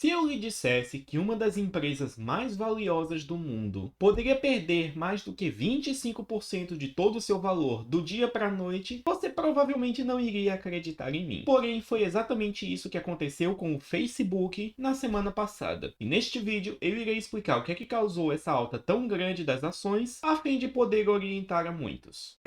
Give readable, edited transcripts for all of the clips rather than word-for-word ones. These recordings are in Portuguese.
Se eu lhe dissesse que uma das empresas mais valiosas do mundo poderia perder mais do que 25% de todo o seu valor do dia para a noite, você provavelmente não iria acreditar em mim. Porém, foi exatamente isso que aconteceu com o Facebook na semana passada. E neste vídeo eu irei explicar o que é que causou essa alta tão grande das ações, a fim de poder orientar a muitos.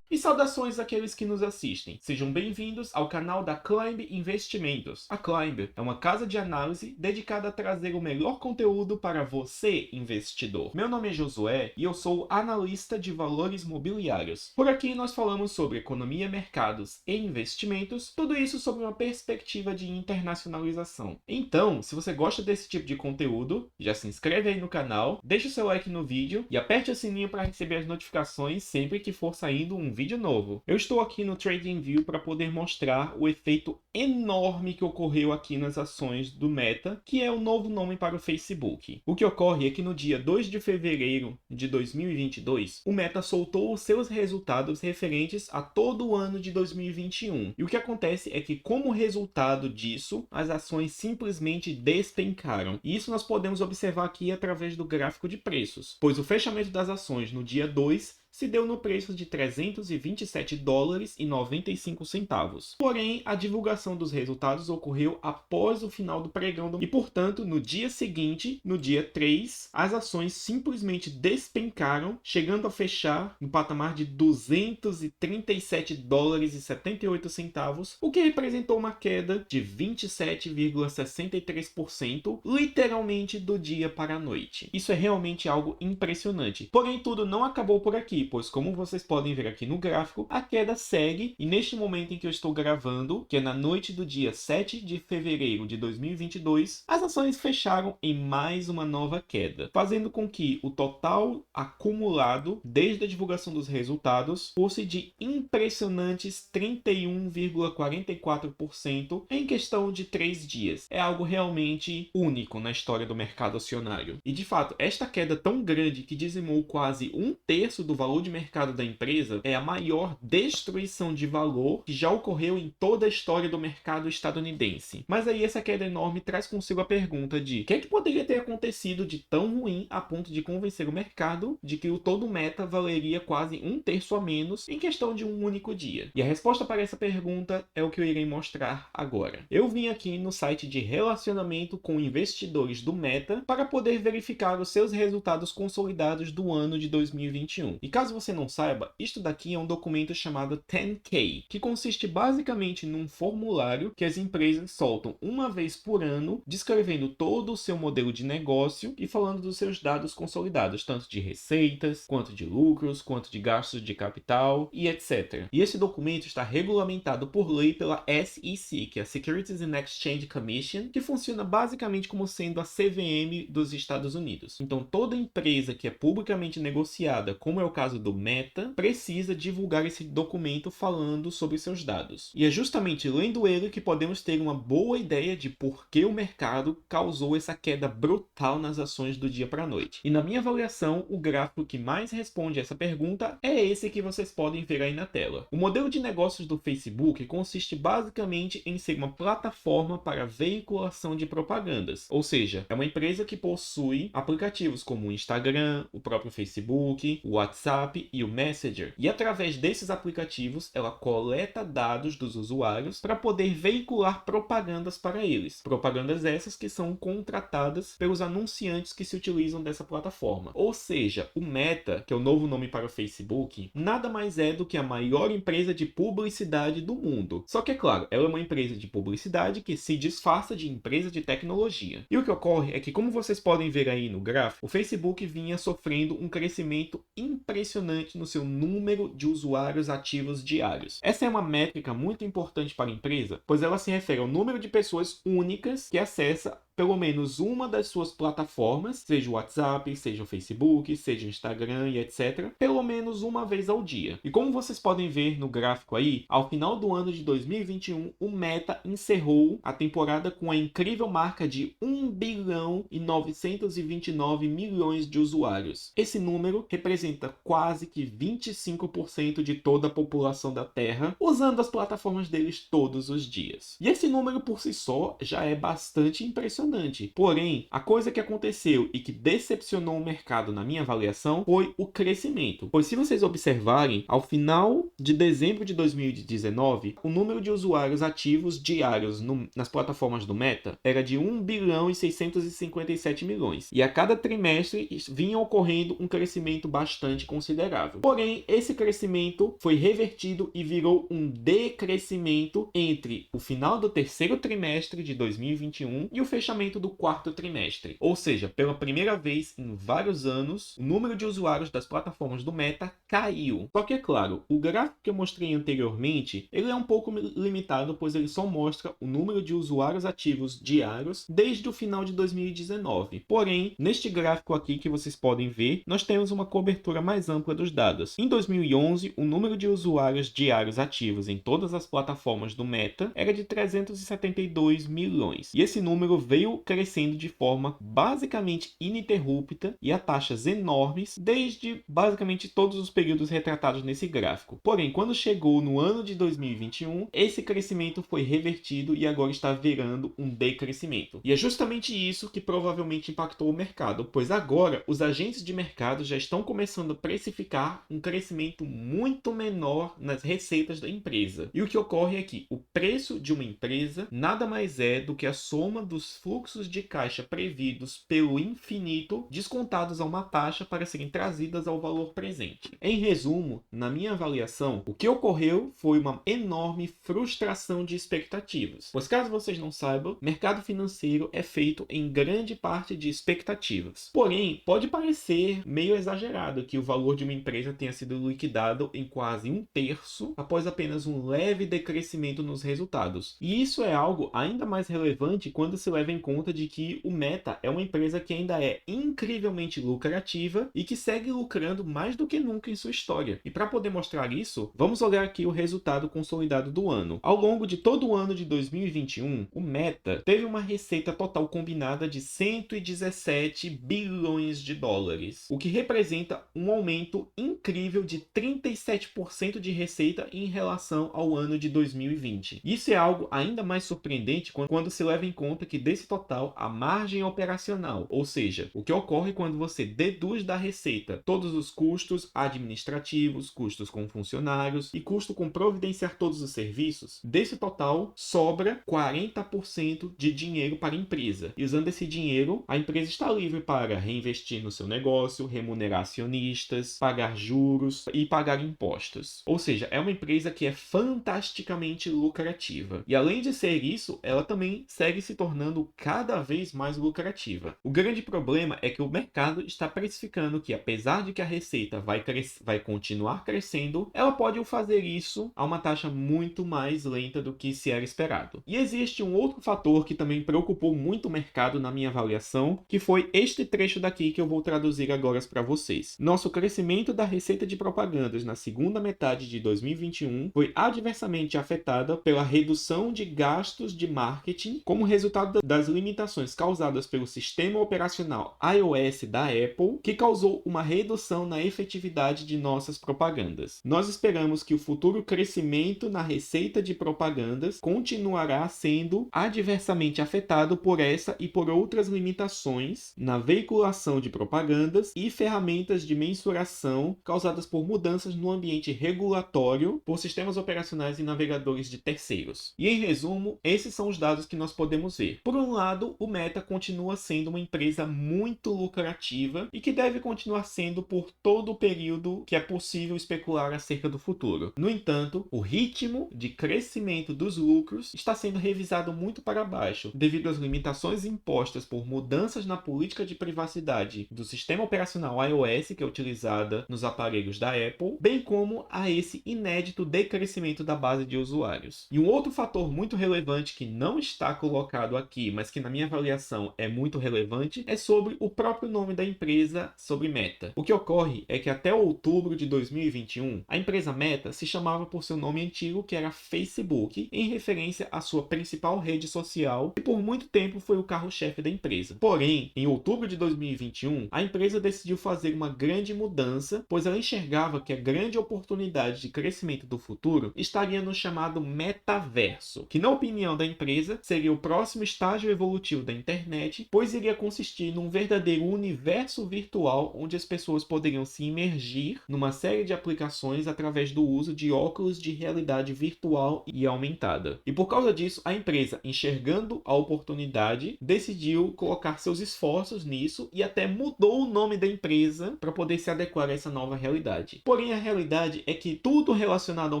E saudações àqueles que nos assistem. Sejam bem-vindos ao canal da Climb Investimentos. A Climb é uma casa de análise dedicada a trazer o melhor conteúdo para você, investidor. Meu nome é Josué e eu sou analista de valores mobiliários. Por aqui nós falamos sobre economia, mercados e investimentos, tudo isso sob uma perspectiva de internacionalização. Então, se você gosta desse tipo de conteúdo, já se inscreve aí no canal, deixa o seu like no vídeo e aperte o sininho para receber as notificações sempre que for saindo um vídeo novo. Eu estou aqui no TradingView para poder mostrar o efeito enorme que ocorreu aqui nas ações do Meta, que é o novo nome para o Facebook. O que ocorre é que no dia 2 de fevereiro de 2022, o Meta soltou os seus resultados referentes a todo o ano de 2021. E o que acontece é que, como resultado disso, as ações simplesmente despencaram. E isso nós podemos observar aqui através do gráfico de preços, pois o fechamento das ações no dia 2 se deu no preço de $327,95. Porém, a divulgação dos resultados ocorreu após o final do pregão e, portanto, no dia seguinte, no dia 3, as ações simplesmente despencaram, chegando a fechar no patamar de $237,78, o que representou uma queda de 27,63%, literalmente do dia para a noite. Isso é realmente algo impressionante. Porém, tudo não acabou por aqui, pois como vocês podem ver aqui no gráfico, a queda segue e neste momento em que eu estou gravando, que é na noite do dia 7 de fevereiro de 2022, as ações fecharam em mais uma nova queda, fazendo com que o total acumulado desde a divulgação dos resultados fosse de impressionantes 31,44% em questão de 3 dias. É algo realmente único na história do mercado acionário. E de fato, esta queda tão grande que dizimou quase um terço do valor de mercado da empresa é a maior destruição de valor que já ocorreu em toda a história do mercado estadunidense. Mas aí essa queda enorme traz consigo a pergunta de o que é que poderia ter acontecido de tão ruim a ponto de convencer o mercado de que o todo Meta valeria quase um terço a menos em questão de um único dia. E a resposta para essa pergunta é o que eu irei mostrar agora. Eu vim aqui no site de relacionamento com investidores do Meta para poder verificar os seus resultados consolidados do ano de 2021. E caso você não saiba, isto daqui é um documento chamado 10K, que consiste basicamente num formulário que as empresas soltam uma vez por ano, descrevendo todo o seu modelo de negócio e falando dos seus dados consolidados, tanto de receitas, quanto de lucros, quanto de gastos de capital e etc. E esse documento está regulamentado por lei pela SEC, que é a Securities and Exchange Commission, que funciona basicamente como sendo a CVM dos Estados Unidos. Então toda empresa que é publicamente negociada, como é o caso do Meta, precisa divulgar esse documento falando sobre seus dados. E é justamente lendo ele que podemos ter uma boa ideia de por que o mercado causou essa queda brutal nas ações do dia para a noite. E na minha avaliação, o gráfico que mais responde essa pergunta é esse que vocês podem ver aí na tela. O modelo de negócios do Facebook consiste basicamente em ser uma plataforma para veiculação de propagandas, ou seja, é uma empresa que possui aplicativos como o Instagram, o próprio Facebook, o WhatsApp e o Messenger. E através desses aplicativos, ela coleta dados dos usuários para poder veicular propagandas para eles. Propagandas essas que são contratadas pelos anunciantes que se utilizam dessa plataforma. Ou seja, o Meta, que é o novo nome para o Facebook, nada mais é do que a maior empresa de publicidade do mundo. Só que, é claro, ela é uma empresa de publicidade que se disfarça de empresa de tecnologia. E o que ocorre é que, como vocês podem ver aí no gráfico, o Facebook vinha sofrendo um crescimento impressionante no seu número de usuários ativos diários. Essa é uma métrica muito importante para a empresa, pois ela se refere ao número de pessoas únicas que acessa pelo menos uma das suas plataformas, seja o WhatsApp, seja o Facebook, seja o Instagram e etc., pelo menos uma vez ao dia. E como vocês podem ver no gráfico aí, ao final do ano de 2021, o Meta encerrou a temporada com a incrível marca de 1 bilhão e 929 milhões de usuários. Esse número representa quase que 25% de toda a população da Terra usando as plataformas deles todos os dias. E esse número por si só já é bastante impressionante. Porém, a coisa que aconteceu e que decepcionou o mercado na minha avaliação foi o crescimento. Pois se vocês observarem, ao final de dezembro de 2019, o número de usuários ativos diários nas plataformas do Meta era de 1 bilhão e 657 milhões. E a cada trimestre vinha ocorrendo um crescimento bastante considerável. Porém, esse crescimento foi revertido e virou um decrescimento entre o final do terceiro trimestre de 2021 e o fechamento do quarto trimestre. Ou seja, pela primeira vez em vários anos, o número de usuários das plataformas do Meta caiu. Só que é claro, o gráfico que eu mostrei anteriormente, ele é um pouco limitado, pois ele só mostra o número de usuários ativos diários desde o final de 2019. Porém, neste gráfico aqui que vocês podem ver, nós temos uma cobertura mais ampla dos dados. Em 2011, o número de usuários diários ativos em todas as plataformas do Meta era de 372 milhões. E esse número veio crescendo de forma basicamente ininterrupta e a taxas enormes desde basicamente todos os períodos retratados nesse gráfico. Porém, quando chegou no ano de 2021, esse crescimento foi revertido e agora está virando um decrescimento. E é justamente isso que provavelmente impactou o mercado, pois agora os agentes de mercado já estão começando a precificar um crescimento muito menor nas receitas da empresa. E o que ocorre é que o preço de uma empresa nada mais é do que a soma dos fluxos de caixa previdos pelo infinito descontados a uma taxa para serem trazidas ao valor presente. Em resumo, na minha avaliação, o que ocorreu foi uma enorme frustração de expectativas. Pois caso vocês não saibam, mercado financeiro é feito em grande parte de expectativas. Porém, pode parecer meio exagerado que o valor de uma empresa tenha sido liquidado em quase um terço após apenas um leve decrescimento nos resultados. E isso é algo ainda mais relevante quando se leva em conta de que o Meta é uma empresa que ainda é incrivelmente lucrativa e que segue lucrando mais do que nunca em sua história. E para poder mostrar isso, vamos olhar aqui o resultado consolidado do ano. Ao longo de todo o ano de 2021, o Meta teve uma receita total combinada de 117 bilhões de dólares, o que representa um aumento incrível de 37% de receita em relação ao ano de 2020. Isso é algo ainda mais surpreendente quando se leva em conta que desse total a margem operacional, ou seja, o que ocorre quando você deduz da receita todos os custos administrativos, custos com funcionários e custo com providenciar todos os serviços, desse total sobra 40% de dinheiro para a empresa. E usando esse dinheiro, a empresa está livre para reinvestir no seu negócio, remunerar acionistas, pagar juros e pagar impostos. Ou seja, é uma empresa que é fantasticamente lucrativa. E além de ser isso, ela também segue se tornando cada vez mais lucrativa. O grande problema é que o mercado está precificando que, apesar de que a receita vai continuar crescendo, ela pode fazer isso a uma taxa muito mais lenta do que se era esperado. E existe um outro fator que também preocupou muito o mercado na minha avaliação, que foi este trecho daqui que eu vou traduzir agora para vocês. Nosso crescimento da receita de propagandas na segunda metade de 2021 foi adversamente afetada pela redução de gastos de marketing como resultado das limitações causadas pelo sistema operacional iOS da Apple, que causou uma redução na efetividade de nossas propagandas. Nós esperamos que o futuro crescimento na receita de propagandas continuará sendo adversamente afetado por essa e por outras limitações na veiculação de propagandas e ferramentas de mensuração causadas por mudanças no ambiente regulatório por sistemas operacionais e navegadores de terceiros. E em resumo, esses são os dados que nós podemos ver. Por um lado, o Meta continua sendo uma empresa muito lucrativa e que deve continuar sendo por todo o período que é possível especular acerca do futuro. No entanto, o ritmo de crescimento dos lucros está sendo revisado muito para baixo, devido às limitações impostas por mudanças na política de privacidade do sistema operacional iOS, que é utilizada nos aparelhos da Apple, bem como a esse inédito decrescimento da base de usuários. E um outro fator muito relevante que não está colocado aqui, mas que na minha avaliação é muito relevante, é sobre o próprio nome da empresa, sobre Meta. O que ocorre é que até outubro de 2021, a empresa Meta se chamava por seu nome antigo, que era Facebook, em referência à sua principal rede social, e por muito tempo foi o carro-chefe da empresa. Porém, em outubro de 2021, a empresa decidiu fazer uma grande mudança, pois ela enxergava que a grande oportunidade de crescimento do futuro estaria no chamado metaverso, que na opinião da empresa seria o próximo estágio evolutivo da internet, pois iria consistir num verdadeiro universo virtual onde as pessoas poderiam se imergir numa série de aplicações através do uso de óculos de realidade virtual e aumentada. E por causa disso, a empresa, enxergando a oportunidade, decidiu colocar seus esforços nisso e até mudou o nome da empresa para poder se adequar a essa nova realidade. Porém, a realidade é que tudo relacionado ao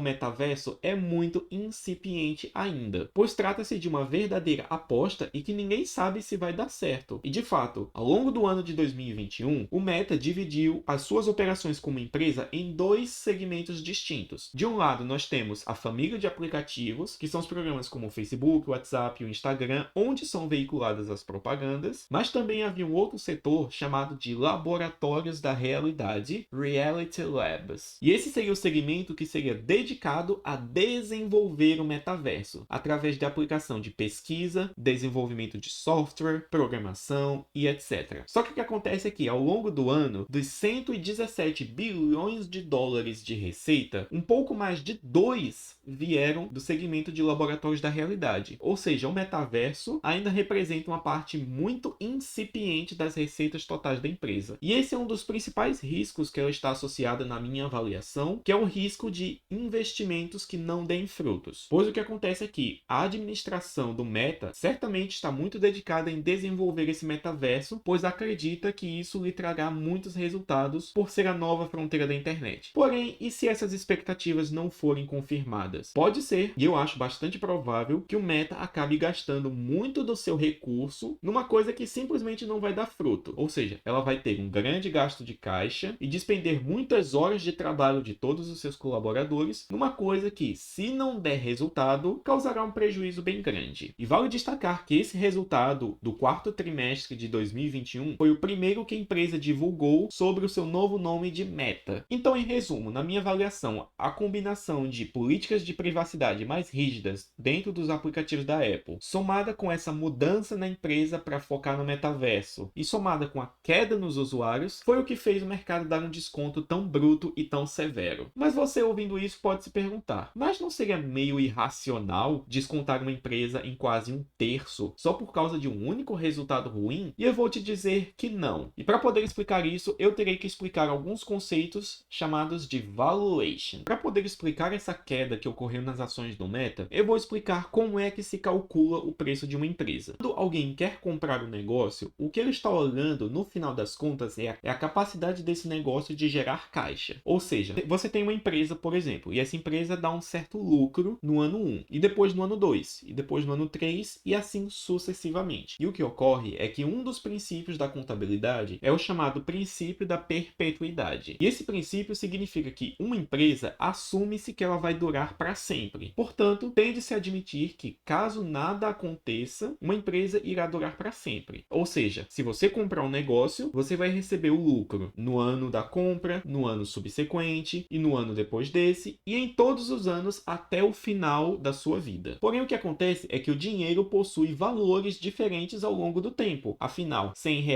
metaverso é muito incipiente ainda, pois trata-se de uma verdadeira aposta e que ninguém sabe se vai dar certo. E de fato, ao longo do ano de 2021, o Meta dividiu as suas operações como empresa em dois segmentos distintos. De um lado, nós temos a família de aplicativos, que são os programas como o Facebook, o WhatsApp e o Instagram, onde são veiculadas as propagandas, mas também havia um outro setor chamado de laboratórios da realidade, Reality Labs. E esse seria o segmento que seria dedicado a desenvolver o metaverso, através da aplicação de pesquisa, desenvolvimento de software, programação e etc. Só que o que acontece é que, ao longo do ano, dos 117 bilhões de dólares de receita, um pouco mais de 2 vieram do segmento de laboratórios da realidade. Ou seja, o metaverso ainda representa uma parte muito incipiente das receitas totais da empresa. E esse é um dos principais riscos que ela está associada na minha avaliação, que é o risco de investimentos que não deem frutos. Pois o que acontece é que a administração do Meta certamente está muito dedicada em desenvolver esse metaverso, pois acredita que isso lhe trará muitos resultados por ser a nova fronteira da internet. Porém, e se essas expectativas não forem confirmadas? Pode ser, e eu acho bastante provável, que o Meta acabe gastando muito do seu recurso numa coisa que simplesmente não vai dar fruto. Ou seja, ela vai ter um grande gasto de caixa e despender muitas horas de trabalho de todos os seus colaboradores numa coisa que, se não der resultado, causará um prejuízo bem grande. E vale destacar que esse resultado do quarto trimestre de 2021 foi o primeiro que a empresa divulgou sobre o seu novo nome de Meta. Então, em resumo, na minha avaliação, a combinação de políticas de privacidade mais rígidas dentro dos aplicativos da Apple, somada com essa mudança na empresa para focar no metaverso e somada com a queda nos usuários, foi o que fez o mercado dar um desconto tão bruto e tão severo. Mas você ouvindo isso pode se perguntar, mas não seria meio irracional descontar uma empresa em quase um terço só por causa de um único resultado ruim? E eu vou te dizer que não. E para poder explicar isso, eu terei que explicar alguns conceitos chamados de valuation. Para poder explicar essa queda que ocorreu nas ações do Meta, eu vou explicar como é que se calcula o preço de uma empresa. Quando alguém quer comprar um negócio, o que ele está olhando no final das contas é a capacidade desse negócio de gerar caixa. Ou seja, você tem uma empresa, por exemplo, e essa empresa dá um certo lucro no ano 1, e depois no ano 2, e depois no ano 3, e assim sucessivamente. E o que ocorre é que um dos princípios da contabilidade é o chamado princípio da perpetuidade. E esse princípio significa que uma empresa assume-se que ela vai durar para sempre. Portanto, tende-se a admitir que, caso nada aconteça, uma empresa irá durar para sempre. Ou seja, se você comprar um negócio, você vai receber o lucro no ano da compra, no ano subsequente e no ano depois desse, e em todos os anos até o final da sua vida. Porém, o que acontece é que o dinheiro possui valores diferentes ao longo do tempo. Afinal, R$ 100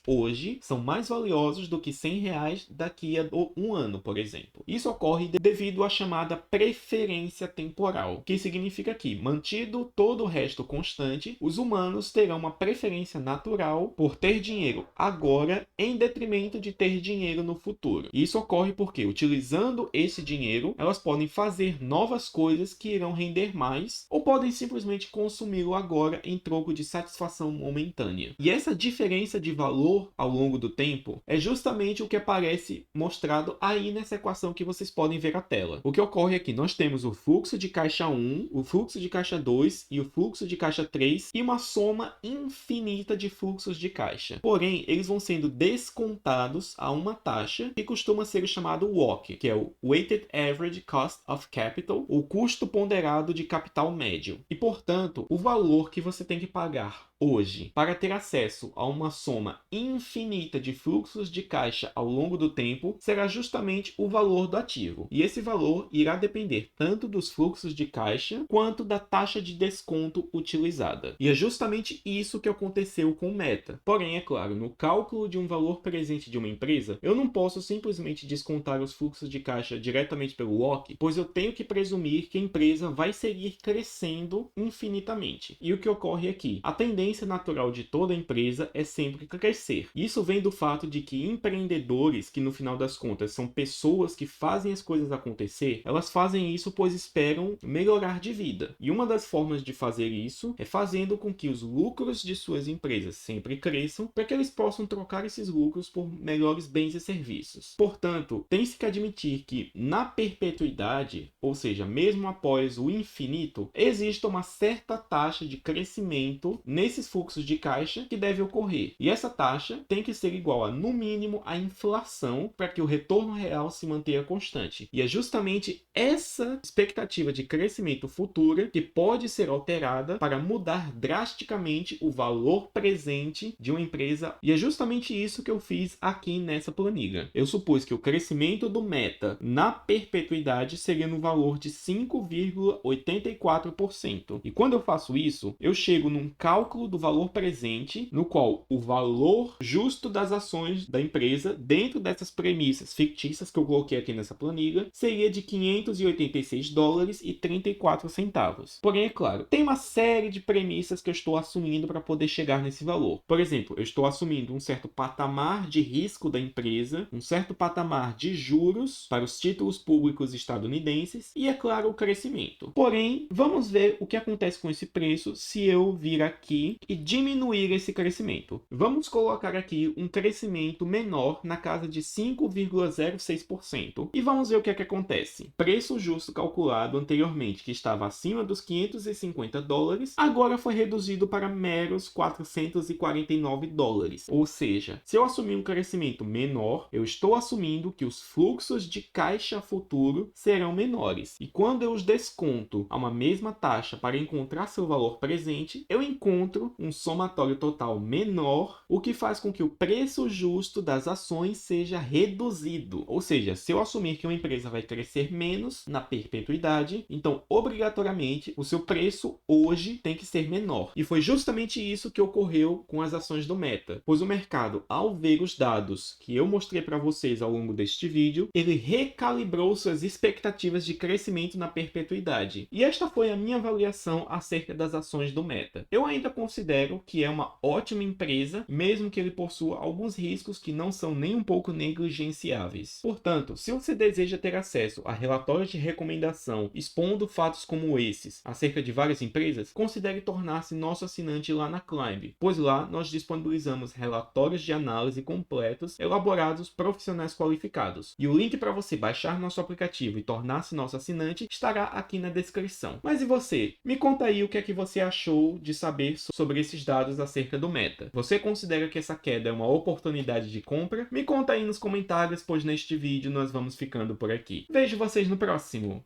hoje são mais valiosos do que R$ 100 daqui a um ano, por exemplo. Isso ocorre devido à chamada preferência temporal, que significa que, mantido todo o resto constante, os humanos terão uma preferência natural por ter dinheiro agora em detrimento de ter dinheiro no futuro. E isso ocorre porque, utilizando esse dinheiro, elas podem fazer novas coisas que irão render mais, ou podem simplesmente consumi-lo agora em troco de satisfação momentânea. E essa diferença de valor ao longo do tempo é justamente o que aparece mostrado aí nessa equação que vocês podem ver a tela. O que ocorre é que nós temos o fluxo de caixa 1, o fluxo de caixa 2 e o fluxo de caixa 3 e uma soma infinita de fluxos de caixa. Porém, eles vão sendo descontados a uma taxa que costuma ser o chamado WACC, que é o Weighted Average Cost of Capital, o custo ponderado de capital médio. E, portanto, o valor que você tem que pagar hoje para ter acesso a uma soma infinita de fluxos de caixa ao longo do tempo será justamente o valor do ativo. E esse valor irá depender tanto dos fluxos de caixa quanto da taxa de desconto utilizada. E é justamente isso que aconteceu com o Meta. Porém, é claro, no cálculo de um valor presente de uma empresa, eu não posso simplesmente descontar os fluxos de caixa diretamente pelo WOC, pois eu tenho que presumir que a empresa vai seguir crescendo infinitamente. E o que ocorre aqui? A tendência natural de toda empresa é sempre crescer. Isso vem do fato de que empreendedores, que no final das contas são pessoas que fazem as coisas acontecer, elas fazem isso pois esperam melhorar de vida. E uma das formas de fazer isso é fazendo com que os lucros de suas empresas sempre cresçam, para que eles possam trocar esses lucros por melhores bens e serviços. Portanto, tem-se que admitir que na perpetuidade, ou seja, mesmo após o infinito, existe uma certa taxa de crescimento nesses fluxos de caixa que deve ocorrer. E essa taxa tem que ser igual a, no mínimo, a inflação para que o retorno real se mantenha constante. E é justamente essa expectativa de crescimento futura que pode ser alterada para mudar drasticamente o valor presente de uma empresa. E é justamente isso que eu fiz aqui nessa planilha. Eu supus que o crescimento do Meta na perpetuidade seria no valor de 5,84%. E quando eu faço isso, eu chego num cálculo do valor presente, no qual o valor justo das ações da empresa, dentro dessas premissas fictícias que eu coloquei aqui nessa planilha, seria de $586,34. Porém, é claro, tem uma série de premissas que eu estou assumindo para poder chegar nesse valor. Por exemplo, eu estou assumindo um certo patamar de risco da empresa, um certo patamar de juros para os títulos públicos estadunidenses e, é claro, o crescimento. Porém, vamos ver o que acontece com esse preço se eu vir aqui e diminuir esse crescimento. Vamos colocar aqui um crescimento menor na casa de 5,06% e vamos ver o que é que acontece. Preço justo calculado anteriormente, que estava acima dos $550, agora foi reduzido para meros $449. Ou seja, se eu assumir um crescimento menor, eu estou assumindo que os fluxos de caixa futuro serão menores. E quando eu os desconto a uma mesma taxa para encontrar seu valor presente, eu encontro um somatório total menor, o que faz com que o preço justo das ações seja reduzido. Ou seja, se eu assumir que uma empresa vai crescer menos na perpetuidade, então obrigatoriamente o seu preço hoje tem que ser menor. E foi justamente isso que ocorreu com as ações do Meta, pois o mercado, ao ver os dados que eu mostrei para vocês ao longo deste vídeo, ele recalibrou suas expectativas de crescimento na perpetuidade. E esta foi a minha avaliação acerca das ações do Meta. Eu ainda considero que é uma ótima empresa, mesmo que ele possua alguns riscos que não são nem um pouco negligenciáveis. Portanto, se você deseja ter acesso a relatórios de recomendação expondo fatos como esses acerca de várias empresas, considere tornar-se nosso assinante lá na Climb, pois lá nós disponibilizamos relatórios de análise completos elaborados por profissionais qualificados. E o link para você baixar nosso aplicativo e tornar-se nosso assinante estará aqui na descrição. Mas e você? Me conta aí o que é que você achou de saber sobre esses dados acerca do Meta. Você considera que essa queda é uma oportunidade de compra? Me conta aí nos comentários, pois neste vídeo nós vamos ficando por aqui. Vejo vocês no próximo!